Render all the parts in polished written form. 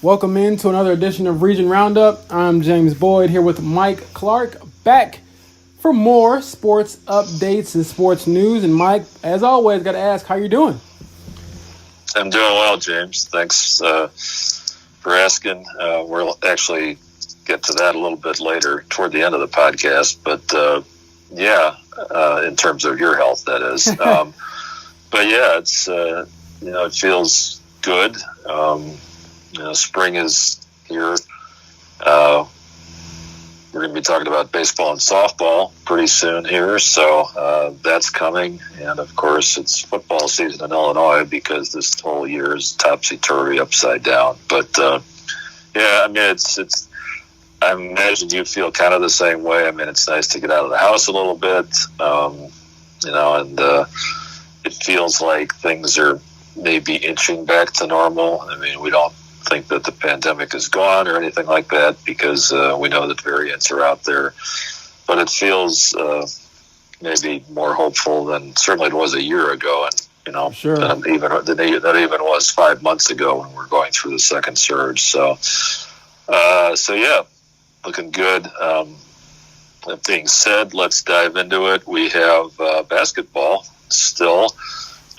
Welcome into another edition of Region Roundup. I'm James Boyd here with Mike Clark, back for more sports updates and sports news. And Mike, as always, got to ask how you're doing. I'm doing well, James. Thanks for asking. We'll actually get to that a little bit later toward the end of the podcast. But in terms of your health, that is. But yeah, it's it feels good. Spring is here. We're going to be talking about baseball and softball pretty soon here, so that's coming. And of course, it's football season in Illinois because this whole year is topsy-turvy, upside down. But it's. I imagine you feel kind of the same way. I mean, it's nice to get out of the house a little bit, and it feels like things are maybe inching back to normal. I mean, we don't think that the pandemic is gone or anything like that because we know that variants are out there, but it feels maybe more hopeful than certainly it was a year ago, and sure. that even was 5 months ago when we're going through the second surge. So looking good. That being said, let's dive into it. We have basketball still.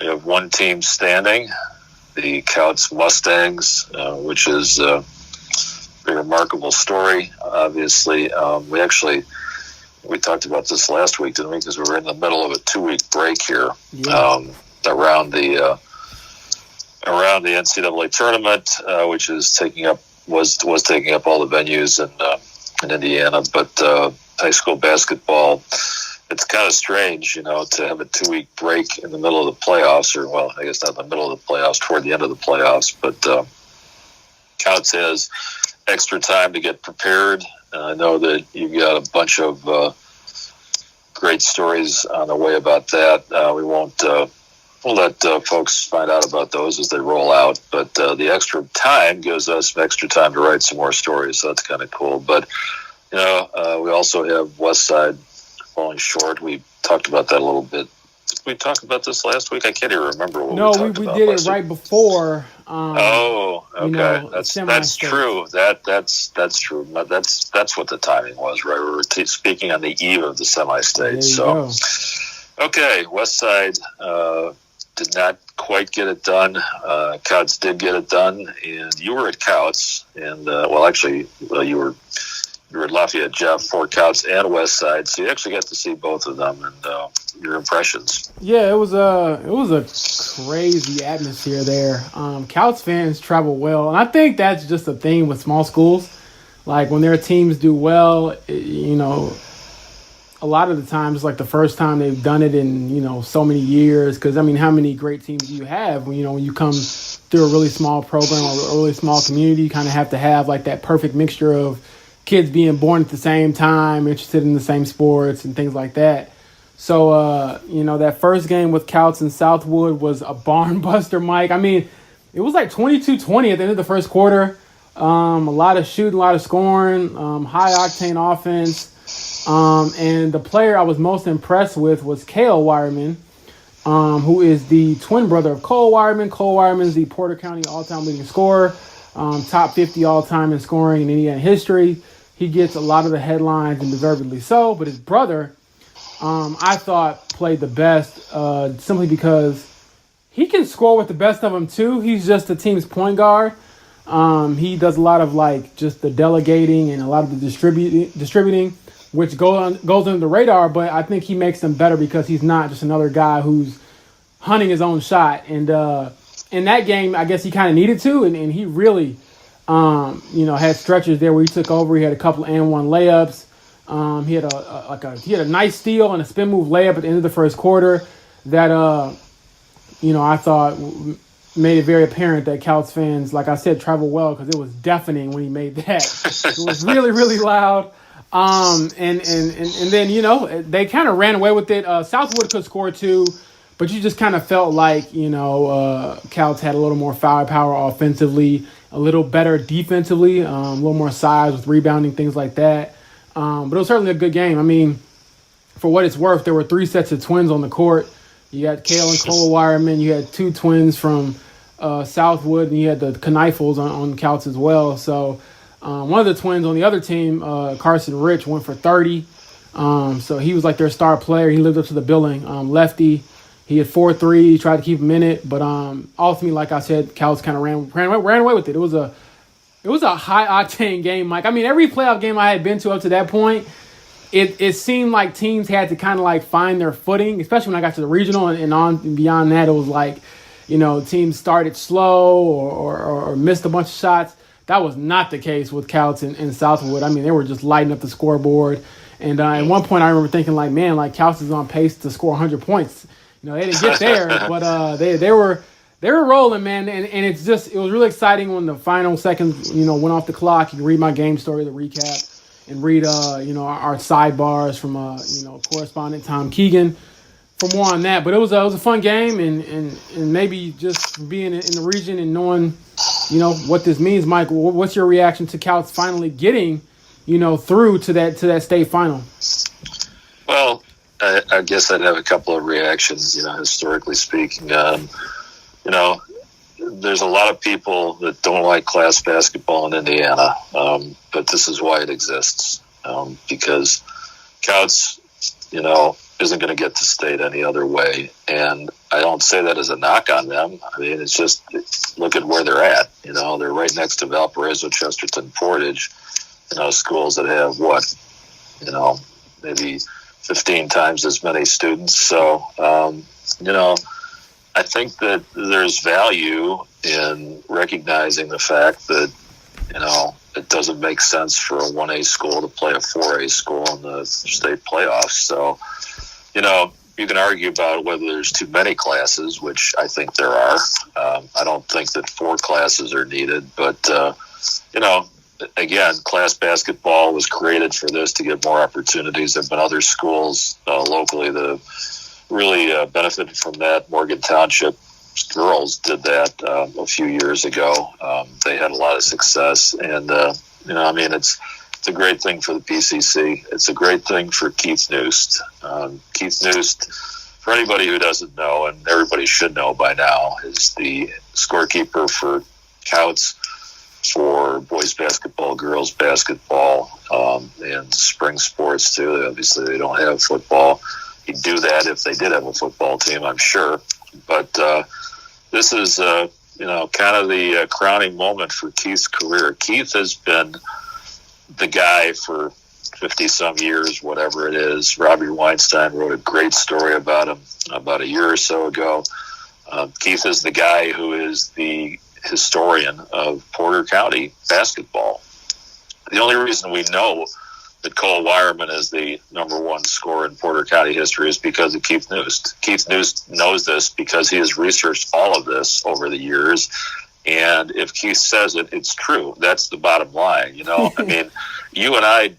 We have one team standing, the Kouts Mustangs, which is a very remarkable story. Obviously, we talked about this last week, didn't we? Because we were in the middle of a 2-week break here around the NCAA tournament, which is was taking up all the venues in Indiana. But high school basketball, it's kind of strange, to have a 2-week break in the middle of the playoffs, or, well, I guess not in the middle of the playoffs, toward the end of the playoffs. But Kouts has extra time to get prepared. I know that you've got a bunch of great stories on the way about that. We'll let folks find out about those as they roll out. But the extra time gives us some extra time to write some more stories, so that's kind of cool. But, we also have Westside falling short. We talked about that a little bit. Did we talk about this last week? I can't even remember what we talked about. No, we did it right before. Okay. That's true. That's true. That's what the timing was, right? We were speaking on the eve of the semi-state. So, okay, Westside did not quite get it done. Kouts did get it done, and you were at Kouts, and you were at Lafayette Jeff for Kouts and Westside, so you actually got to see both of them and your impressions. Yeah, it was a crazy atmosphere there. Kouts fans travel well, and I think that's just a thing with small schools. Like when their teams do well, a lot of the times, like the first time they've done it in so many years. Because I mean, how many great teams do you have when you come through a really small program or a really small community? You kind of have to have like that perfect mixture of kids being born at the same time, interested in the same sports and things like that. So, that first game with Kouts and Southwood was a barn buster, Mike. I mean, it was like 22-20 at the end of the first quarter. A lot of shooting, a lot of scoring, high-octane offense. And the player I was most impressed with was Cale Wireman, who is the twin brother of Cole Wireman. Cole Wireman is the Porter County all-time leading scorer, top 50 all-time in scoring in Indiana history. He gets a lot of the headlines, and deservedly so. But his brother, I thought, played the best simply because he can score with the best of them, too. He's just the team's point guard. He does a lot of, just the delegating and a lot of the distributing, which goes under the radar. But I think he makes them better because he's not just another guy who's hunting his own shot. And in that game, I guess he kind of needed to, and he really had stretches there where he took over. He had a couple and one layups. He had a nice steal and a spin move layup at the end of the first quarter that I thought made it very apparent that Kouts fans, like I said, travel well because it was deafening when he made that. It was really, really loud. And then they kind of ran away with it. Southwood could score too, but you just kind of felt like Kouts had a little more firepower offensively, a little better defensively, a little more size with rebounding, things like that. But it was certainly a good game. I mean, for what it's worth, there were 3 sets of twins on the court. You had Cale and Cole Wireman. You had 2 twins from Southwood, and you had the Kneifels on Kouts as well. So one of the twins on the other team, Carson Rich, went for 30. So he was like their star player. He lived up to the billing. Lefty, he had 4 threes, tried to keep him in it, but ultimately, like I said, Kouts kind of ran away with it. It was a high octane game, Mike. I mean, every playoff game I had been to up to that point, it seemed like teams had to kind of like find their footing, especially when I got to the regional and on and beyond that. It was like, teams started slow or missed a bunch of shots. That was not the case with Kouts and Southwood. I mean, they were just lighting up the scoreboard. And at one point, I remember thinking, like, man, like Kouts is on pace to score 100 points. They didn't get there, but they were rolling, man. And it was really exciting when the final seconds, went off the clock. You can read my game story, the recap, and read, our sidebars from, correspondent Tom Keegan for more on that. But it was a fun game, and maybe just being in the region and knowing, what this means, Mike. What's your reaction to Kouts finally getting, through to that state final? Well, I guess I'd have a couple of reactions, historically speaking. There's a lot of people that don't like class basketball in Indiana, but this is why it exists, because Kouts, isn't going to get to state any other way. And I don't say that as a knock on them. I mean, it's just, look at where they're at. They're right next to Valparaiso, Chesterton, Portage, schools that have maybe 15 times as many students. So, I think that there's value in recognizing the fact that, it doesn't make sense for a 1A school to play a 4A school in the state playoffs. So, you can argue about whether there's too many classes, which I think there are. I don't think that 4 classes are needed, but, again, class basketball was created for this to give more opportunities. There have been other schools locally that really benefited from that. Morgan Township girls did that a few years ago. They had a lot of success, and it's a great thing for the PCC. It's a great thing for Keith Noost. Keith Noost, for anybody who doesn't know, and everybody should know by now, is the scorekeeper for Kouts, for boys basketball, girls basketball, and spring sports too. Obviously, they don't have football. He'd do that if they did have a football team, I'm sure. But this is, kind of the crowning moment for Keith's career. Keith has been the guy for 50-some years, whatever it is. Robbie Weinstein wrote a great story about him about a year or so ago. Keith is the guy who is the historian of Porter County basketball. The only reason we know that Cole Wireman is the number 1 scorer in Porter County history is because of Keith Noost. Keith Noost knows this because he has researched all of this over the years. And if Keith says it, it's true. That's the bottom line. I mean, you and I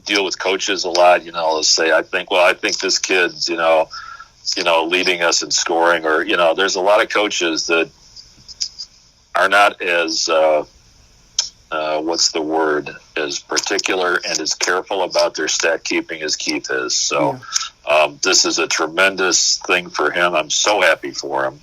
deal with coaches a lot, they'll say, I think this kid's, leading us in scoring, or, there's a lot of coaches that are not as, as particular and as careful about their stat keeping as Keith is. So this is a tremendous thing for him. I'm so happy for him.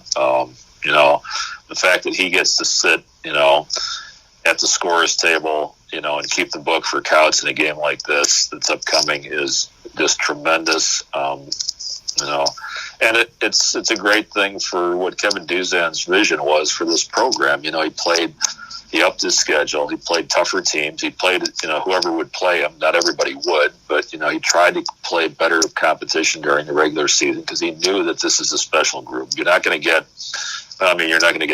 The fact that he gets to sit, at the scorer's table, and keep the book for Kouts in a game like this that's upcoming is just tremendous. And it's a great thing for what Kevin Duzan's vision was for this program. He upped his schedule. He played tougher teams. He played, whoever would play him. Not everybody would, but, he tried to play better competition during the regular season because he knew that this is a special group. You're not going to get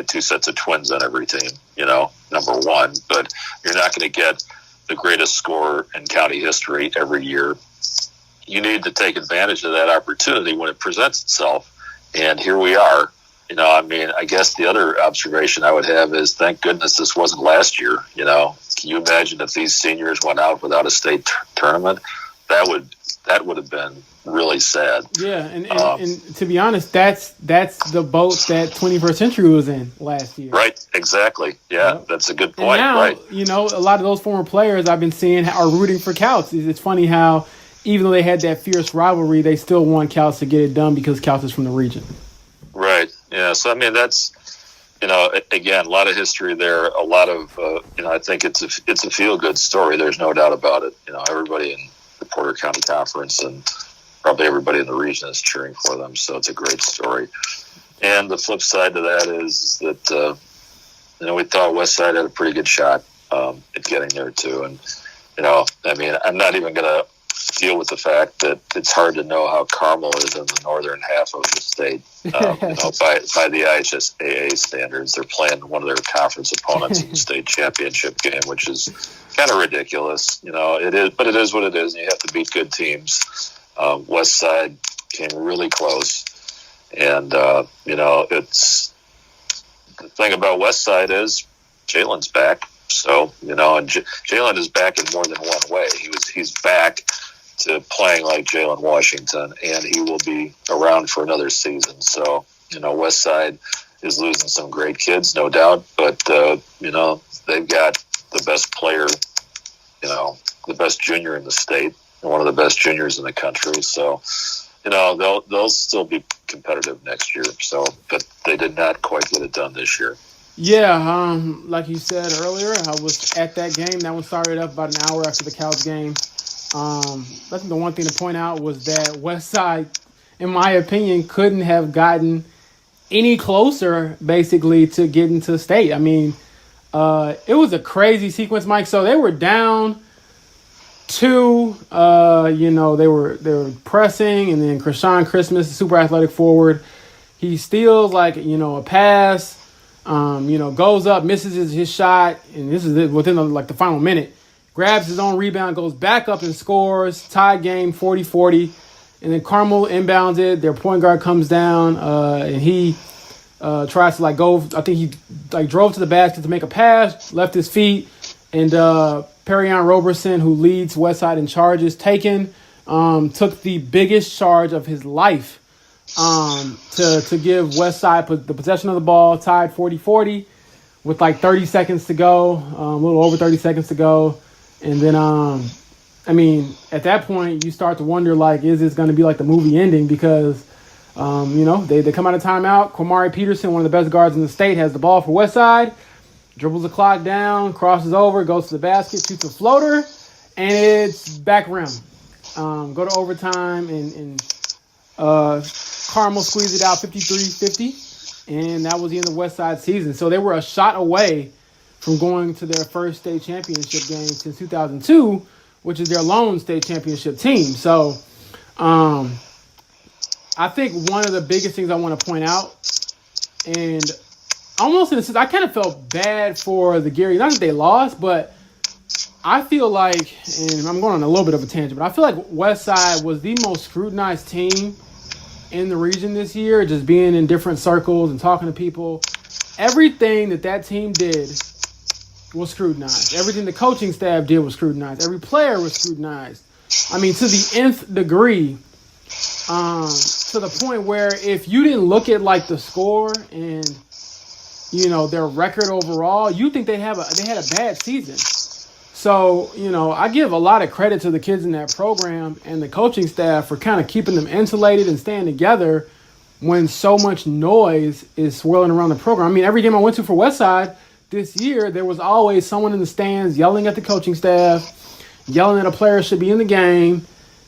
2 sets of twins on every team, number one, but you're not going to get the greatest scorer in county history every year. You need to take advantage of that opportunity when it presents itself. And here we are. I guess the other observation I would have is, thank goodness this wasn't last year. Can you imagine if these seniors went out without a state tournament? That would have been really sad. Yeah, and to be honest, that's the boat that 21st Century was in last year. Right, exactly. Yeah, That's a good point. And now, right. A lot of those former players I've been seeing are rooting for Kouts. It's funny how, even though they had that fierce rivalry, they still want Kouts to get it done because Kouts is from the region. Right. Yeah. So, that's, again, a lot of history there. A lot of, I think it's a feel good story. There's no doubt about it. Everybody in the Porter County Conference and probably everybody in the region is cheering for them. So it's a great story. And the flip side to that is that, we thought Westside had a pretty good shot at getting there too. And, I'm not even going to deal with the fact that it's hard to know how Carmel is in the northern half of the state. By the IHSAA standards, they're playing one of their conference opponents in the state championship game, which is kind of ridiculous. It is, but it is what it is, and you have to beat good teams. Westside came really close, and it's the thing about Westside is Jalen's back. So, and Jalen is back in more than one way. He's back to playing like Jalen Washington, and he will be around for another season. So, Westside is losing some great kids, no doubt, but, they've got the best player, the best junior in the state, and one of the best juniors in the country. So, they'll still be competitive next year. So, but they did not quite get it done this year. Yeah, like you said earlier, I was at that game. That one started up about an hour after the Kouts game. I think the one thing to point out was that Westside, in my opinion, couldn't have gotten any closer, basically, to getting to state. I mean, it was a crazy sequence, Mike. So they were down 2. They were pressing, and then Krishan Christmas, the super athletic forward, he steals a pass. Goes up, misses his shot, and this is within the final minute. Grabs his own rebound, goes back up and scores. Tied game, 40-40. And then Carmel inbounds it. Their point guard comes down, and he tries to go. I think he drove to the basket to make a pass, left his feet, and Perrion Roberson, who leads Westside in charges taken, took the biggest charge of his life. To give Westside the possession of the ball, tied 40-40 with 30 seconds to go, a little over 30 seconds to go. And then, at that point, you start to wonder, is this going to be the movie ending? Because, they come out of timeout. Kwamari Peterson, one of the best guards in the state, has the ball for Westside, dribbles the clock down, crosses over, goes to the basket, shoots a floater, and it's back rim. Go to overtime, and Carmel squeezed it out 53-50, and that was the end of Westside's season. So they were a shot away from going to their first state championship game since 2002, which is their lone state championship team. So I think one of the biggest things I want to point out, and almost in a sense, I kind of felt bad for the Gary, not that they lost, but I feel like, and I'm going on a little bit of a tangent, but I feel like Westside was the most scrutinized team in the region this year, just being in different circles and talking to people. Everything that team did was scrutinized. Everything the coaching staff did was scrutinized. Every player was scrutinized. I mean, to the nth degree, to the point where if you didn't look at the score and their record overall, you think they had a bad season. So, I give a lot of credit to the kids in that program and the coaching staff for kind of keeping them insulated and staying together when so much noise is swirling around the program. I mean, every game I went to for Westside this year, there was always someone in the stands yelling at the coaching staff, yelling that a player should be in the game,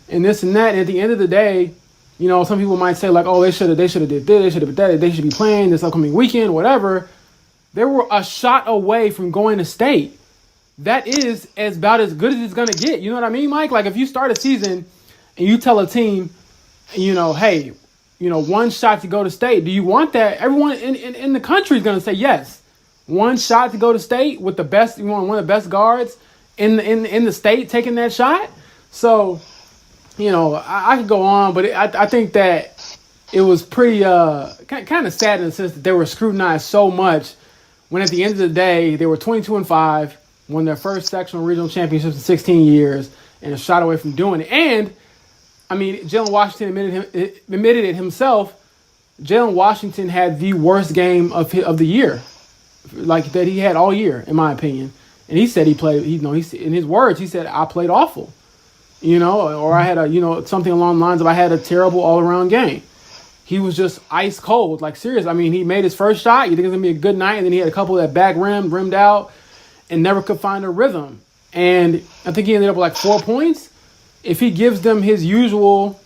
and this and that. And at the end of the day, some people might say they should have did this, they should have did that, they should be playing this upcoming weekend, whatever. They were a shot away from going to state. That is about as good as it's going to get. You know what I mean, Mike? If you start a season and you tell a team, hey, one shot to go to state, do you want that? Everyone in the country is going to say yes. One shot to go to state with the best, one of the best guards in the state taking that shot. So, I could go on, but I think that it was pretty kind of sad in the sense that they were scrutinized so much when at the end of the day, they were 22-5, won their first sectional regional championships in 16 years, and a shot away from doing it. And, Jalen Washington admitted it himself. Jalen Washington had the worst game of the year, that he had all year, in my opinion. And he said he played. In his words, he said, "I played awful," or I had something along the lines of I had a terrible all around game. he was just ice cold, like serious. I mean, he made his first shot. You think it was going to be a good night, and then he had a couple that back rimmed out, and never could find a rhythm. And I think he ended up with like 4 points. If he gives them his usual,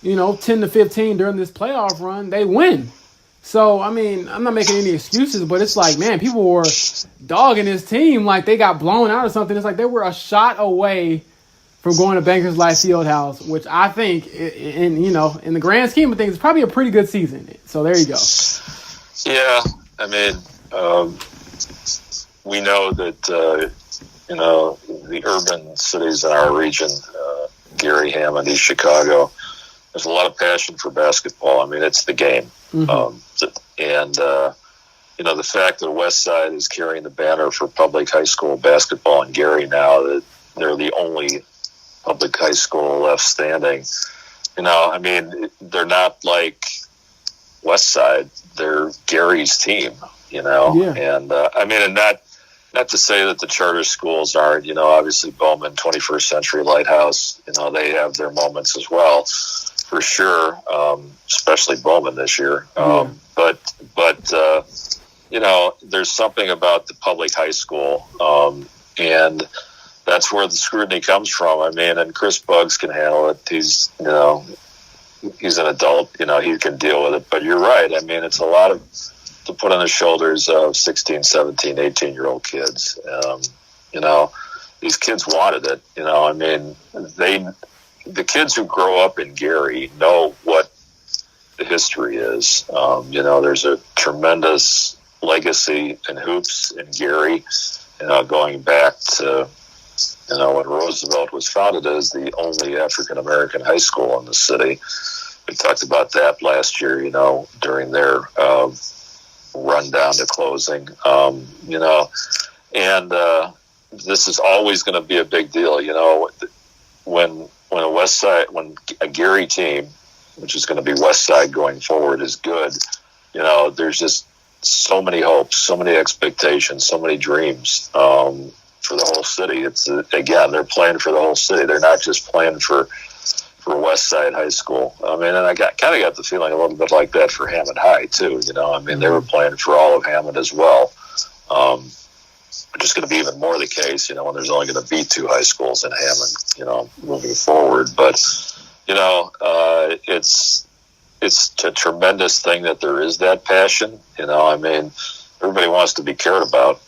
10 to 15 during this playoff run, they win. So, I mean, I'm not making any excuses, but it's like, man, people were dogging his team like they got blown out or something. It's like they were a shot away from going to Bankers Life Fieldhouse, which I think, in the grand scheme of things, is probably a pretty good season. So there you go. Yeah, I mean, we know that the urban cities in our region, Gary, Hammond, East Chicago, there's a lot of passion for basketball. I mean, it's the game. Mm-hmm. The fact that West Side is carrying the banner for public high school basketball in Gary now, that they're the only public high school left standing. I mean, they're not like West Side. They're Gary's team, Yeah. And, and not to say that the charter schools aren't, obviously Bowman, 21st Century Lighthouse, they have their moments as well, for sure, especially Bowman this year. But there's something about the public high school, and that's where the scrutiny comes from. I mean, and Chris Buggs can handle it. He's an adult, he can deal with it. But you're right. I mean, it's a lot to put on the shoulders of 16, 17, 18-year-old kids. These kids wanted it. I mean, the kids who grow up in Gary know what the history is. There's a tremendous legacy in hoops in Gary, going back to, when Roosevelt was founded as the only African-American high school in the city. We talked about that last year, during their run down to closing, and this is always going to be a big deal. When a Gary team, which is going to be West Side going forward, is good, there's just so many hopes, so many expectations, so many dreams for the whole city. It's again, they're playing for the whole city. They're not just playing for West Side High School. I mean, and I kind of got the feeling a little bit like that for Hammond High too. I mean, they were playing for all of Hammond as well. Which is going to be even more the case, when there's only going to be 2 high schools in Hammond, moving forward. But it's a tremendous thing that there is that passion. I mean, everybody wants to be cared about.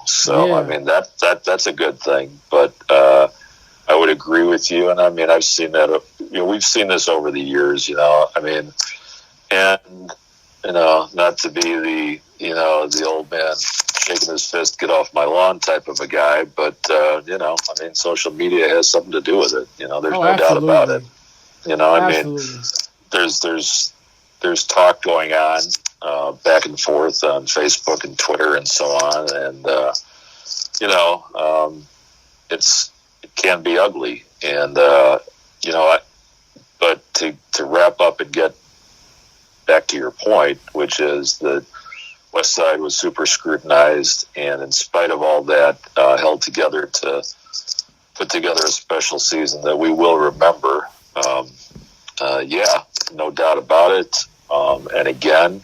So yeah. I mean that's a good thing. But I would agree with you, and I mean I've seen that. We've seen this over the years. I mean, and not to be the old man shaking his fist, get off my lawn type of a guy, but I mean, social media has something to do with it. There's no doubt about it. I mean, there's talk going on back and forth on Facebook and Twitter and so on, and it can be ugly, and but to wrap up and get back to your point, which is that West Side was super scrutinized, and in spite of all that, held together to put together a special season that we will remember. No doubt about it. And again,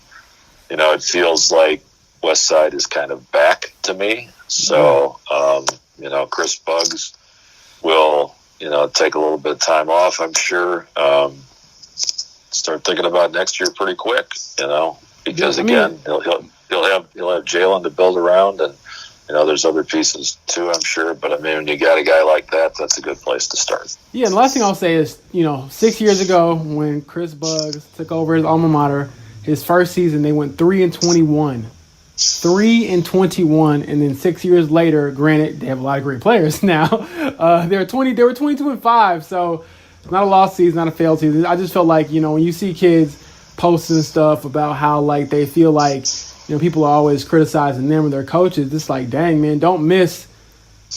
it feels like West Side is kind of back to me. So, Chris Buggs will, take a little bit of time off, I'm sure. Start thinking about next year pretty quick, because again, he'll have Jalen to build around, and there's other pieces too, I'm sure. But I mean, when you got a guy like that, that's a good place to start. Yeah, and the last thing I'll say is, 6 years ago when Chris Buggs took over his alma mater, his first season they went 3-21, 3-21, and then 6 years later, granted they have a lot of great players now. They were 22-5, so it's not a lost season, not a failed season. I just felt like when you see kids posting stuff about how like they feel like people are always criticizing them or their coaches, it's like, dang man, don't miss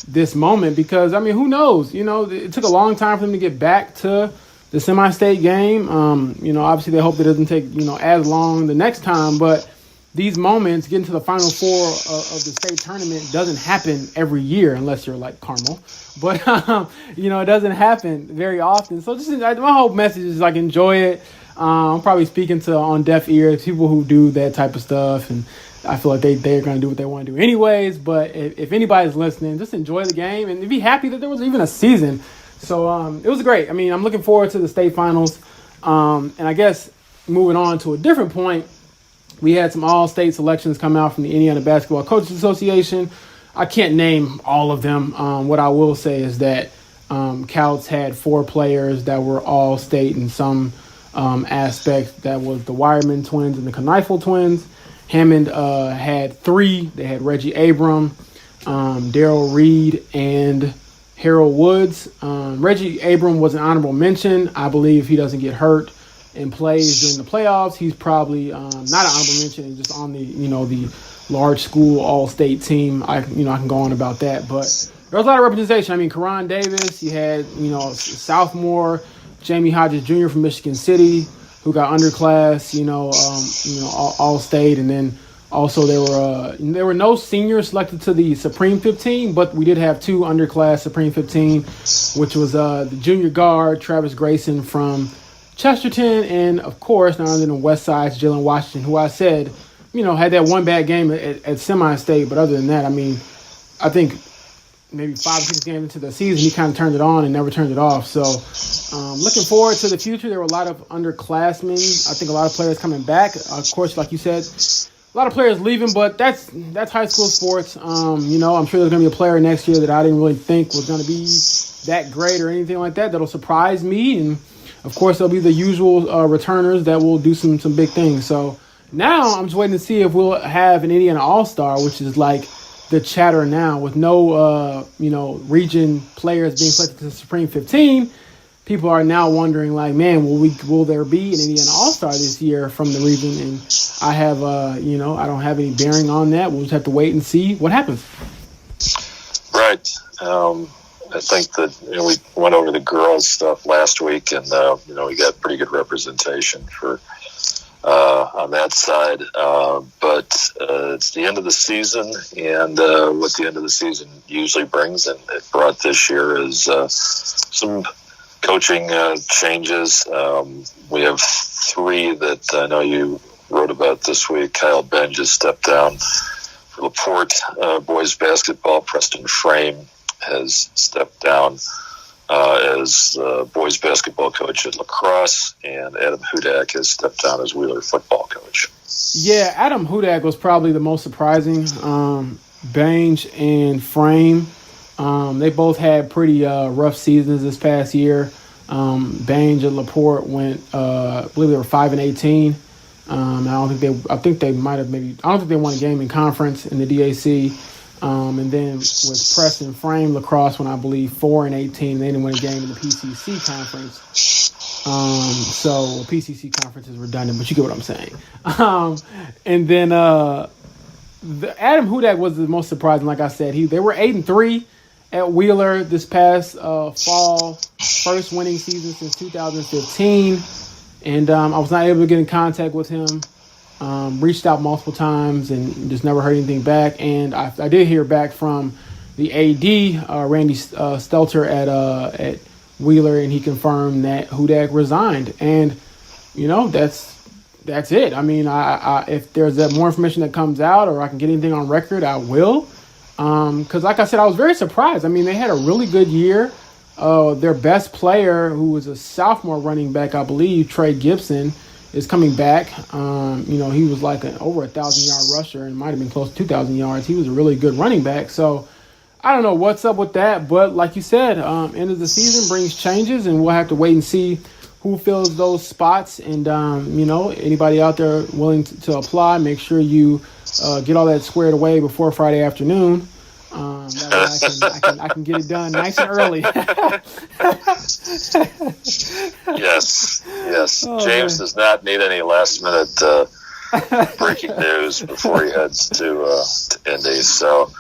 this moment, because I mean, who knows? It took a long time for them to get back to the semi-state game. Obviously they hope it doesn't take as long the next time, but these moments, getting to the Final Four of the state tournament, doesn't happen every year unless you're like Carmel. But it doesn't happen very often. So just my whole message is like, enjoy it. I'm probably speaking to on deaf ears, people who do that type of stuff, and I feel like they're going to do what they want to do anyways. But if anybody's listening, just enjoy the game and be happy that there was even a season. So it was great. I mean, I'm looking forward to the state finals. And I guess moving on to a different point, we had some all-state selections come out from the Indiana Basketball Coaches Association. I can't name all of them. What I will say is that Kouts had 4 players that were all-state in some aspects. That was the Wireman twins and the Kneifel twins. Hammond had 3. They had Reggie Abram, Daryl Reed, and Harold Woods. Reggie Abram was an honorable mention. I believe if he doesn't get hurt and plays during the playoffs, he's probably not an honorable mention, just on the the large school all-state team. I can go on about that, but there was a lot of representation. I mean, Karan Davis, you had sophomore Jamie Hodges Jr. from Michigan City, who got underclass, all-state, and then also there were no seniors selected to the Supreme 15, but we did have 2 underclass Supreme 15, which was the junior guard Travis Grayson from Chesterton, and of course, none other than West Side's Jalen Washington, who I said, had that one bad game at semi-state, but other than that, I mean, I think maybe 5 or 6 games into the season, he kind of turned it on and never turned it off. So looking forward to the future. There were a lot of underclassmen. I think a lot of players coming back. Of course, like you said, a lot of players leaving, but that's high school sports. I'm sure there's going to be a player next year that I didn't really think was going to be that great or anything like that. That'll surprise me. And, of course, there'll be the usual returners that will do some big things. So now I'm just waiting to see if we'll have an Indiana All-Star, which is like the chatter now with no, region players being selected to the Supreme 15. People are now wondering, like, man, will there be an Indiana All-Star this year from the region? And I have, I don't have any bearing on that. We'll just have to wait and see what happens. Right. I think that we went over the girls stuff last week, and we got pretty good representation for on that side. But it's the end of the season, and what the end of the season usually brings, and it brought this year, is some coaching changes. We have 3 that I know you wrote about this week. Kyle Benj has stepped down for LaPorte boys basketball. Preston Frame has stepped down as boys basketball coach at lacrosse, and Adam Hudak has stepped down as Wheeler football coach. Yeah, Adam Hudak was probably the most surprising. Bange and Frame, they both had pretty rough seasons this past year. Bange at LaPorte went, I believe they were 5-18. I think they won a game in conference in the DAC. And then with Preston Frame lacrosse, when I believe 4-18, they didn't win a game in the PCC conference. So PCC conference is redundant, but you get what I'm saying. And then Adam Hudak was the most surprising. Like I said, they were 8-3 at Wheeler this past fall, first winning season since 2015. And I was not able to get in contact with him. Reached out multiple times and just never heard anything back. And I did hear back from the AD, Randy Stelter at Wheeler, and he confirmed that Hudak resigned. And that's it. I mean, I if there's more information that comes out, or I can get anything on record, I will. Because like I said, I was very surprised. I mean, they had a really good year. Their best player, who was a sophomore running back, I believe, Trey Gibson, is coming back. He was like over 1,000-yard rusher and might have been close to 2,000 yards. He was a really good running back. So I don't know what's up with that. But like you said, end of the season brings changes, and we'll have to wait and see who fills those spots. And, anybody out there willing to apply, make sure you get all that squared away before Friday afternoon. That way I can get it done nice and early. Yes. Oh, James man. Does not need any last minute breaking news before he heads to Indy. So,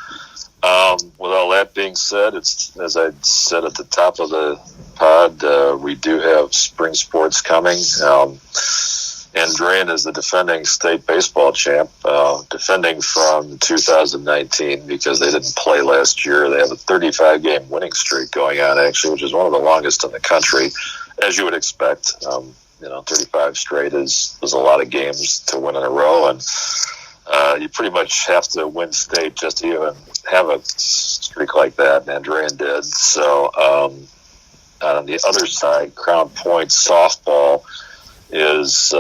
with all that being said, it's, as I said at the top of the pod, we do have spring sports coming. Andrean is the defending state baseball champ, defending from 2019 because they didn't play last year. They have a 35-game winning streak going on, actually, which is one of the longest in the country, as you would expect. 35 straight is a lot of games to win in a row, and you pretty much have to win state just to even have a streak like that, and Andrean did. So on the other side, Crown Point softball is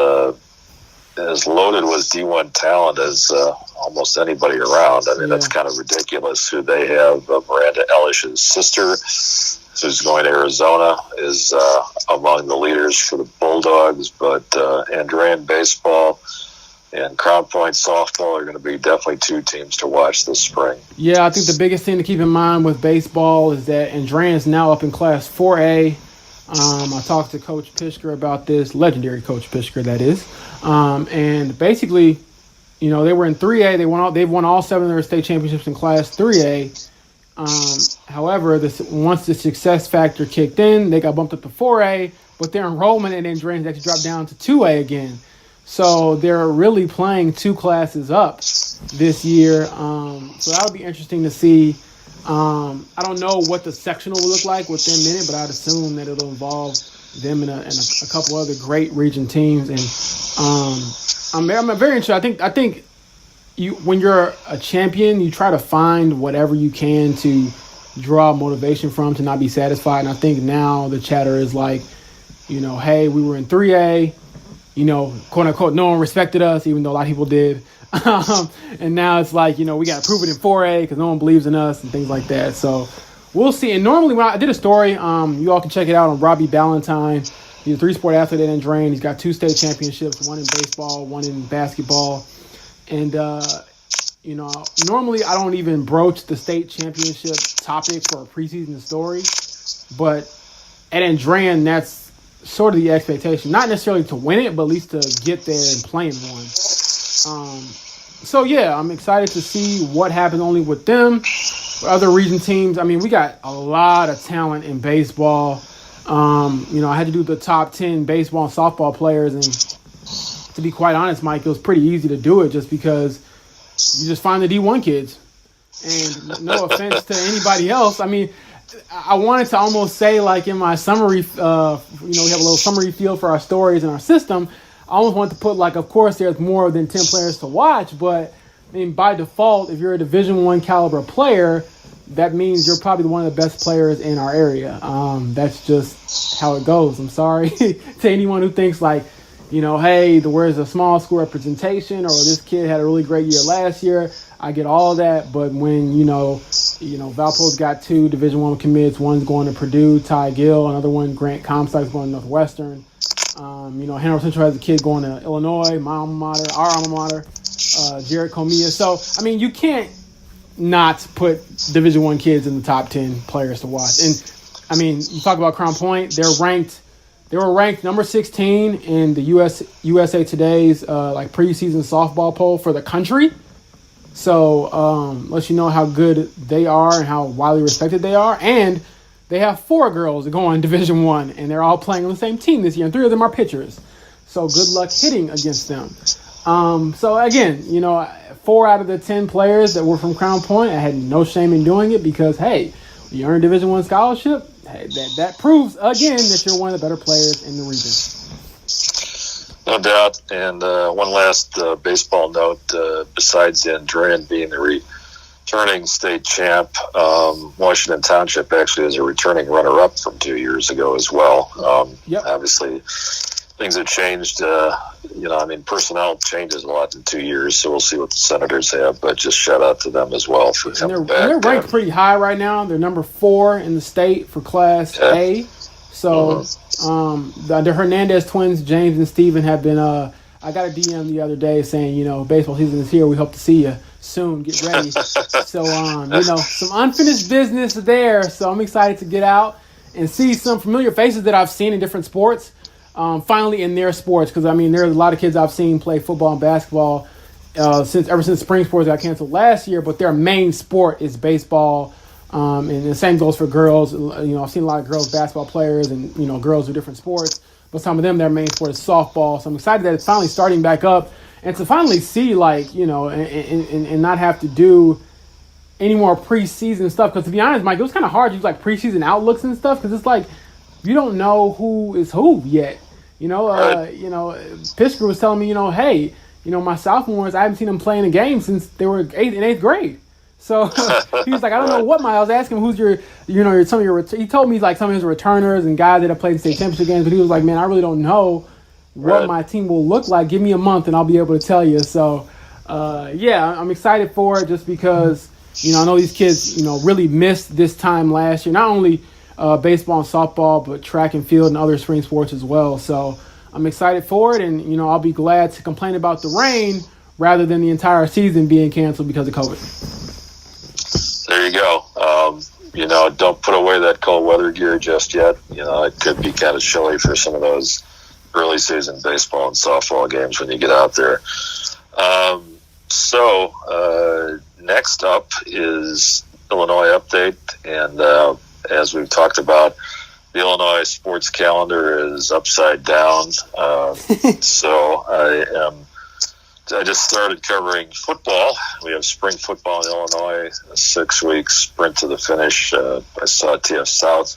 as loaded with D1 talent as almost anybody around. I mean, that's kind of ridiculous who they have. Miranda Ellish's sister, who's going to Arizona, is among the leaders for the Bulldogs. But Andrean baseball and Crown Point softball are going to be definitely two teams to watch this spring. Yeah, I think the biggest thing to keep in mind with baseball is that Andrean is now up in Class 4A. I talked to Coach Pischker about this, legendary Coach Pischker, that is. And basically, they were in 3A. They've won all 7 of their state championships in Class 3A. However, once the success factor kicked in, they got bumped up to 4A, but their enrollment in Andrean actually dropped down to 2A again. So they're really playing 2 classes up this year. So that'll be interesting to see. I don't know what the sectional will look like with them in it, but I'd assume that it'll involve them and a couple other great region teams. And I'm very interested. I think when you're a champion, you try to find whatever you can to draw motivation from, to not be satisfied. And I think now the chatter is like, hey, we were in 3A. Quote unquote, no one respected us, even though a lot of people did. And now it's like, we got to prove it in 4A because no one believes in us and things like that. So we'll see. And normally when I did a story, you all can check it out on Robbie Ballantyne. He's a 3-sport athlete at Andrean. He's got 2 state championships, 1 in baseball, 1 in basketball. And, normally I don't even broach the state championship topic for a preseason story. But at Andrean, that's sort of the expectation, not necessarily to win it, but at least to get there and play in one. So yeah, I'm excited to see what happens only with them. For other region teams, I mean, we got a lot of talent in baseball. I had to do the top 10 baseball and softball players, and to be quite honest, Mike, it was pretty easy to do it just because you just find the D1 kids. And no offense to anybody else, I mean, I wanted to almost say, like in my summary, we have a little summary field for our stories and our system. I almost wanted to put, like, of course, there's more than 10 players to watch, but I mean, by default, if you're a Division I caliber player, that means you're probably one of the best players in our area. That's just how it goes. I'm sorry to anyone who thinks like, hey, where's the small school representation, or this kid had a really great year last year. I get all that, but when, Valpo's got 2 Division I commits, one's going to Purdue, Ty Gill, another one, Grant Comstock's going to Northwestern. Hanover Central has a kid going to Illinois, my alma mater, our alma mater, Jared Comilla. So, I mean, you can't not put Division I kids in the top 10 players to watch. And, I mean, you talk about Crown Point, they were ranked number 16 in the USA Today's preseason softball poll for the country. So lets you know how good they are and how widely respected they are. And they have 4 girls that go on Division I, and they're all playing on the same team this year, and 3 of them are pitchers. So good luck hitting against them. So again, 4 out of the 10 players that were from Crown Point, I had no shame in doing it because, hey, you earn a Division I scholarship. Hey, that proves again that you're one of the better players in the region. No doubt. And one last baseball note, besides Andrean being the returning state champ, Washington Township actually is a returning runner-up from 2 years ago as well. Obviously, things have changed. Personnel changes a lot in 2 years, so we'll see what the Senators have. But just shout out to them as well for coming back. They're ranked pretty high right now. They're number 4 in the state for Class A. So the Hernandez twins, James and Steven, have been I got a DM the other day saying, baseball season is here. We hope to see you soon. Get ready. So, some unfinished business there. So I'm excited to get out and see some familiar faces that I've seen in different sports, finally in their sports. Because, there's a lot of kids I've seen play football and basketball ever since spring sports got canceled last year. But their main sport is baseball. And the same goes for girls. I've seen a lot of girls basketball players and, girls do different sports. But some of them, their main sport is softball. So I'm excited that it's finally starting back up. And to finally see, and not have to do any more preseason stuff. Because to be honest, Mike, it was kind of hard to use, preseason outlooks and stuff. Because it's you don't know who is who yet. Right. Pittsburgh was telling me, hey, my sophomores, I haven't seen them play in a game since they were in eighth grade. So he was like, I don't know Right. what I was asking him who's some of your. He told me like some of his returners and guys that have played in state championship games, but he was like, man, I really don't know what Right. my team will look like. Give me a month and I'll be able to tell you. So, I'm excited for it just because I know these kids really missed this time last year. Not only baseball and softball, but track and field and other spring sports as well. So I'm excited for it, and I'll be glad to complain about the rain rather than the entire season being canceled because of COVID. There you go. Don't put away that cold weather gear just yet. It could be kind of chilly for some of those early season baseball and softball games when you get out there. Next up is Illinois update, and as we've talked about, the Illinois sports calendar is upside down. I just started covering football. We have spring football in Illinois, a 6-week sprint to the finish. I saw TF South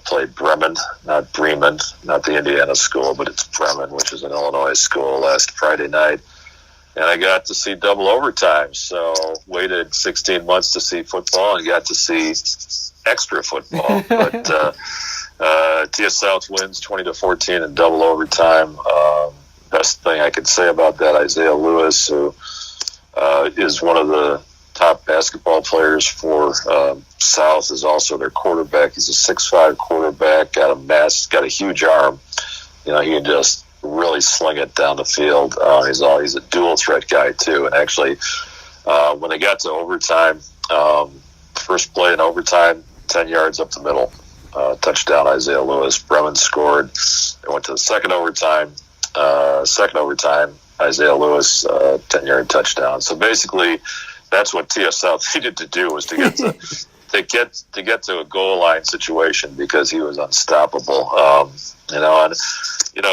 play Bremen, not Bremen, not the Indiana school, but it's Bremen, which is an Illinois school, last Friday night. And I got to see double overtime. So waited 16 months to see football and got to see extra football. But TF South wins 20-14 in double overtime. Best thing I could say about that, Isaiah Lewis, who is one of the top basketball players for South, is also their quarterback. He's a 6'5" quarterback, got a huge arm. He can just really sling it down the field. He's a dual threat guy too. And actually, when they got to overtime, first play in overtime, 10 yards up the middle, touchdown Isaiah Lewis. Bremen scored. They went to the second overtime, Isaiah Lewis, 10-yard touchdown. So basically, that's what TF South needed to do, was to get to a goal line situation, because he was unstoppable.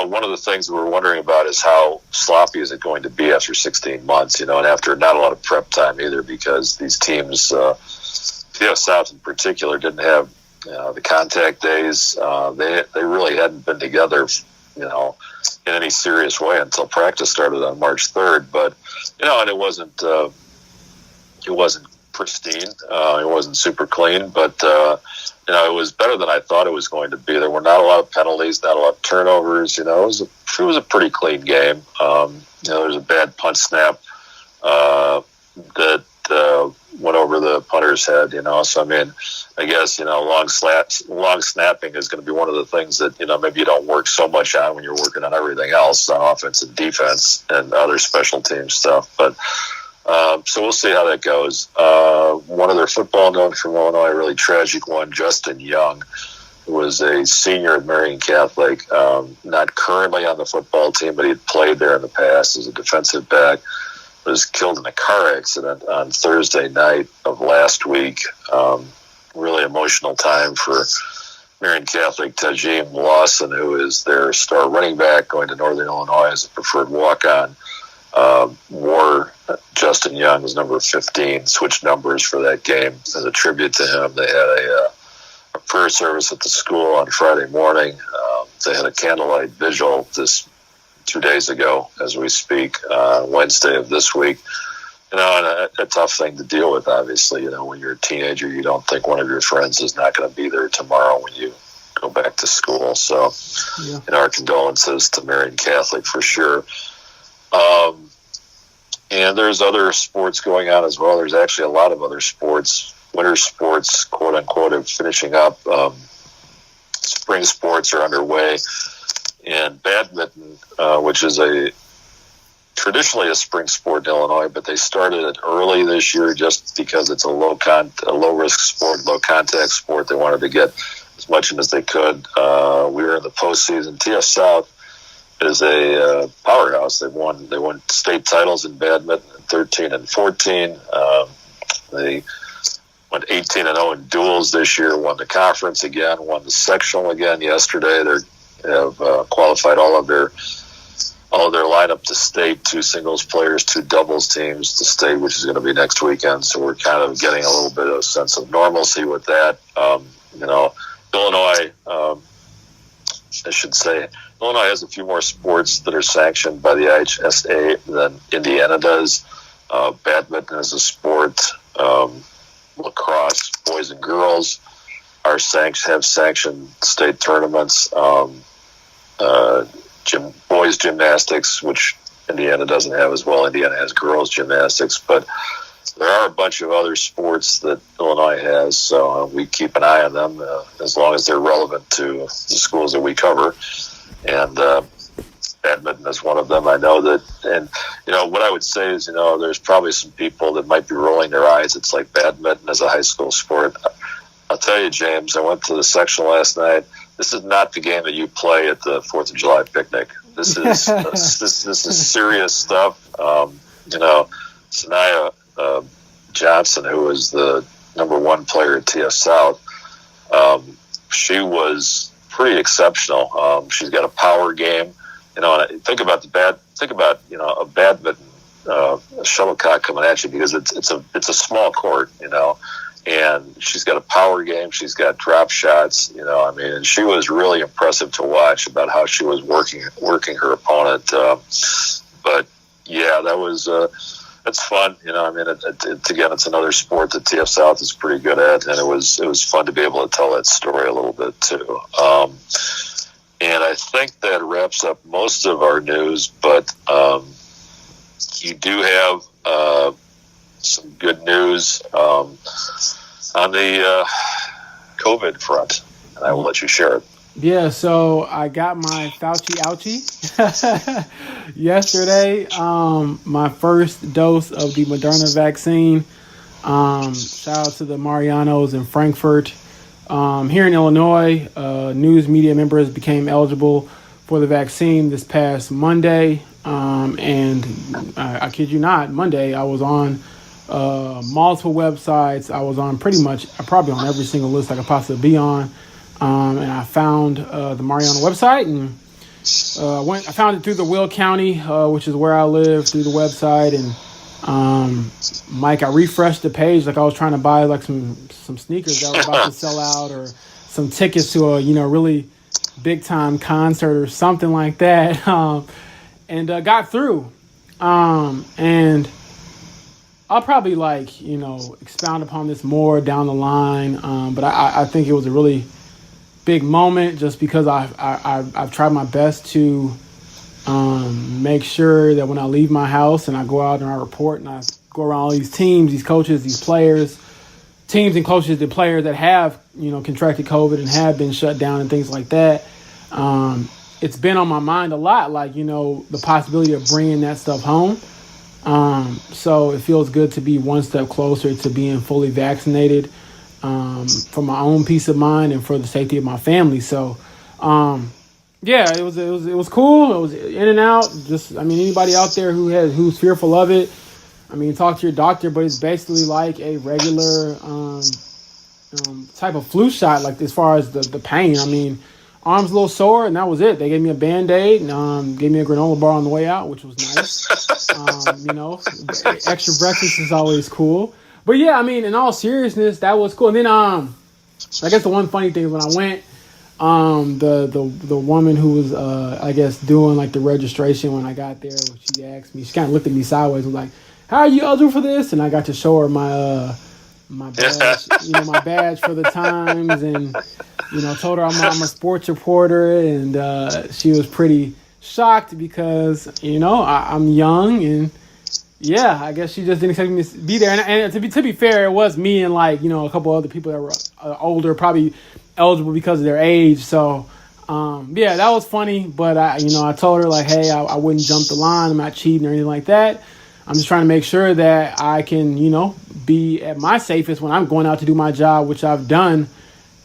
One of the things we're wondering about is how sloppy is it going to be after 16 months, and after not a lot of prep time either, because these teams, TF South in particular, didn't have the contact days. They really hadn't been together, in any serious way until practice started on March 3rd. But, and it wasn't pristine. It wasn't super clean, but, it was better than I thought it was going to be. There were not a lot of penalties, not a lot of turnovers. It was a pretty clean game. There was a bad punt snap that went over the punter's head, So, I guess, long snapping is going to be one of the things that, maybe you don't work so much on when you're working on everything else, on offense and defense and other special team stuff. But so we'll see how that goes. One other football note from Illinois, a really tragic one, Justin Young, who was a senior at Marian Catholic, not currently on the football team, but he had played there in the past as a defensive back, was killed in a car accident on Thursday night of last week. Really emotional time for Marian Catholic. Tajim Lawson, who is their star running back going to Northern Illinois as a preferred walk-on, wore Justin Young's number 15, switched numbers for that game as a tribute to him. They had a prayer service at the school on Friday morning. They had a candlelight vigil 2 days ago as we speak, Wednesday of this week. And a tough thing to deal with, obviously. When you're a teenager, you don't think one of your friends is not going to be there tomorrow when you go back to school. So, our condolences to Marian Catholic for sure. And there's other sports going on as well. There's actually a lot of other sports. Winter sports, quote unquote, are finishing up. Spring sports are underway. And badminton, which is traditionally a spring sport in Illinois, but they started it early this year just because it's a low risk sport, low contact sport. They wanted to get as much in as they could. We were in the postseason. TF South is a powerhouse. They won state titles in badminton in 13 and 14. They went 18-0 in duels this year. Won the conference again. Won the sectional again yesterday. They have qualified all of their lineup to state, 2 singles players, 2 doubles teams to state, which is going to be next weekend. So we're kind of getting a little bit of a sense of normalcy with that. Illinois, I should say, Illinois has a few more sports that are sanctioned by the IHSA than Indiana does. Badminton is a sport. Lacrosse, boys and girls, have sanctioned state tournaments. Boys gymnastics, which Indiana doesn't have as well. Indiana has girls gymnastics, but there are a bunch of other sports that Illinois has, so we keep an eye on them as long as they're relevant to the schools that we cover. And badminton is one of them. I know that, and what I would say is, there's probably some people that might be rolling their eyes. It's like badminton as a high school sport. I'll tell you, James, I went to the section last night. This is not the game that you play at the 4th of July picnic. This is this is serious stuff. Sanaya Johnson, who was the number 1 player at TF South, she was pretty exceptional. She's got a power game. And think about a badminton shuttlecock coming at you, because it's a small court, and she's got a power game. She's got drop shots, and she was really impressive to watch about how she was working her opponent. But yeah, that's fun. It's another sport that TF South is pretty good at, and it was fun to be able to tell that story a little bit too. And I think that wraps up most of our news, but you do have some good news on the COVID front, and I will let you share it. Yeah, so I got my Fauci ouchie yesterday, my first dose of the Moderna vaccine. Shout out to the Marianos in Frankfurt. Here in Illinois, news media members became eligible for the vaccine this past Monday. And I kid you not, Monday I was on multiple websites. I was on probably on every single list I could possibly be on. And I found the Mariano website, and I found it through the Will County, which is where I live, through the website. And Mike, I refreshed the page like I was trying to buy like some sneakers that were about to sell out, or some tickets to a really big time concert or something like that, and got through. And I'll probably expound upon this more down the line, but I think it was a really big moment, just because I've tried my best to make sure that when I leave my house and I go out and I report and I go around all these teams, these coaches, these players, teams and coaches, the players that have contracted COVID and have been shut down and things like that. It's been on my mind a lot, the possibility of bringing that stuff home. So it feels good to be one step closer to being fully vaccinated, for my own peace of mind and for the safety of my family. So, yeah, it was cool. It was in and out. Anybody out there who's fearful of it, talk to your doctor. But it's basically like a regular type of flu shot. Like, as far as the pain, arms a little sore, and that was it. They gave me a Band-Aid, gave me a granola bar on the way out, which was nice. Extra breakfast is always cool. But yeah, in all seriousness, that was cool. And then I guess the one funny thing is when I went, the woman who was doing like the registration when I got there, she asked me, she kind of looked at me sideways, was like, "How are you eligible for this?" And I got to show her my badge, my badge for the Times, and told her I'm a sports reporter, and she was pretty shocked because I'm young, and yeah, I guess she just didn't expect me to be there. And to be fair, it was me and a couple other people that were older, probably eligible because of their age. So yeah, that was funny. But I told her hey, I wouldn't jump the line. I'm not cheating or anything like that. I'm just trying to make sure that I can be at my safest when I'm going out to do my job, which I've done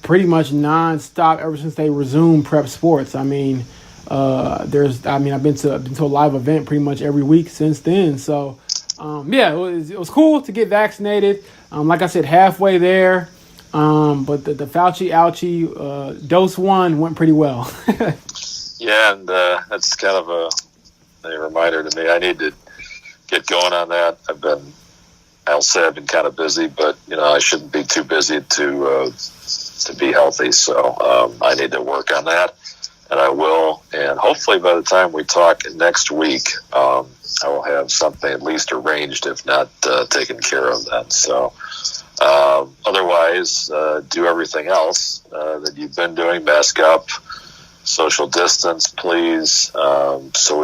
pretty much nonstop ever since they resumed prep sports. I've been to a live event pretty much every week since then. So yeah, it was cool to get vaccinated. Like I said, halfway there. But the Fauci ouchie dose 1 went pretty well. Yeah, and that's kind of a reminder to me. I need to get going on that. I've been kind of busy, but I shouldn't be too busy to be healthy. So I need to work on that. and I will. And hopefully by the time we talk next week, I will have something at least arranged, if not taken care of then. So otherwise, do everything else that you've been doing. Mask up, social distance, please, so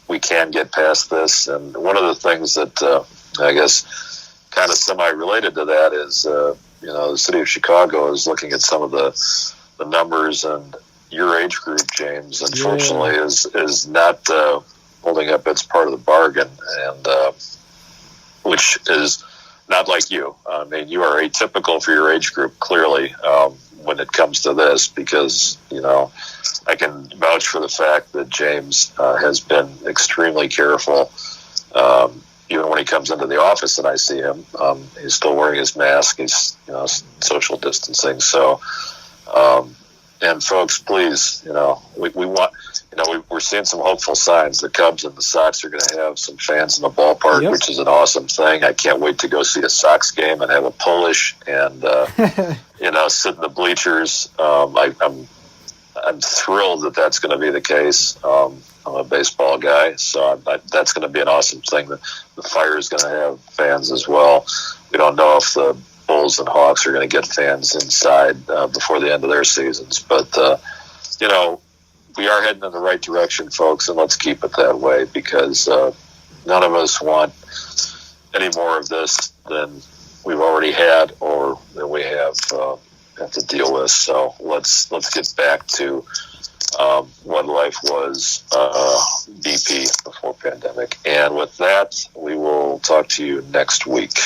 we can get past this. And one of the things that I guess kind of semi-related to that is, the city of Chicago is looking at some of the numbers, and your age group, James, unfortunately, is not holding up its part of the bargain, and which is not like you. I mean, you are atypical for your age group, clearly, when it comes to this, because, I can vouch for the fact that James has been extremely careful. Even when he comes into the office and I see him, he's still wearing his mask. He's, social distancing. So, and folks, please, we want, we're seeing some hopeful signs. The Cubs and the Sox are going to have some fans in the ballpark, which is an awesome thing. I can't wait to go see a Sox game and have a Polish and, sit in the bleachers. I'm thrilled that that's going to be the case. I'm a baseball guy, so that's going to be an awesome thing. The Fire is going to have fans as well. We don't know if the Bulls and Hawks are going to get fans inside before the end of their seasons. But, we are heading in the right direction, folks, and let's keep it that way, because none of us want any more of this than we've already had or than we have to deal with. So let's get back to what life was BP before pandemic. And with that, we will talk to you next week.